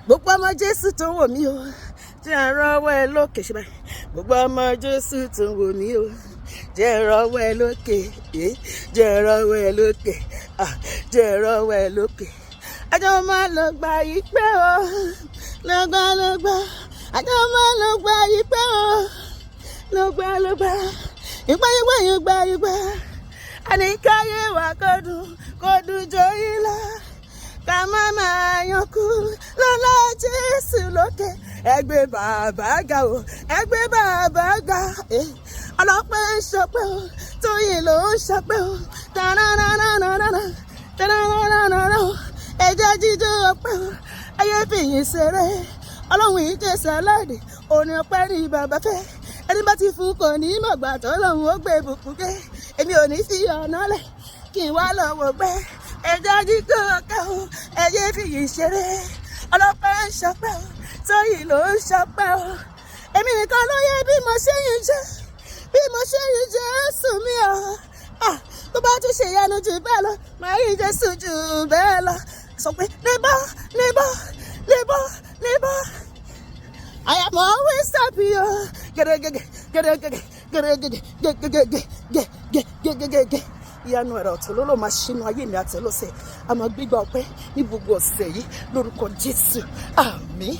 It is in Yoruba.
gbogbo ọmọ Jésù tó ń wò mí o jẹ́ n rọ́wọ́ ẹ lókè ṣe báyìí gbogbo ọmọ Jésù tó ń wò mí o jẹ́ n rọ́wọ́ ẹ lókè jẹ́ n rọ́wọ́ ẹ lókè jẹ́ n rọ́wọ́ ẹ lókè àjọ máa lọ gba ìpè o lọ́gbà àjọ máa lọ gba ìpè o lọ́gbà ìgbà àníkáyé wa kó dùn joyin lọ ká má máa yankú lọ́lá Jésù lókè ẹgbẹ́ bàbá ga o ẹgbẹ́ bàbá ga ọlọ́pẹ́ ń ṣọpẹ́ o Tóyìn ló ń ṣọpẹ́ o tànàrànàrànàrànàrànàrà ẹjẹ́ jíjó ọpẹ́ o ayé fìyìn ṣeré ọlọ́run ìjẹsà láàdì òní ọpẹ́ ní bàbá fẹ́ ẹni bá ti fún kò ní mọ̀gbà tó lòun ó gbé ìbùkún gé èmi ò ní fi ọ̀nà lẹ̀ kí n wá lọ́wọ́ gbẹ́ ẹjẹ́ jíjó ọpẹ́ o ẹjẹ́ fìyìn ṣeré ọlọ́pẹ́ ń ṣọpẹ́ o Tóyìn ló ń ṣọpẹ́ o èmi nìkan ló yẹ bí mo ṣe yìn Jésù mi o tó bá tún ṣe ìyanu jù bẹ́ẹ̀ lọ máa rí Jésù jù bẹ́ẹ̀ lọ sọ pé níbọ̀ I am always happy o gẹ́gẹ́gẹ́gẹ́ ìyanu ẹ̀rọ ọ̀tún ló máa ṣínú ayé mi àtẹ̀lọ́sẹ̀ àmọ́ gbígbà ọpẹ́ ní gbogbo ọ̀sẹ̀ yìí lórúkọ Jésù àmín.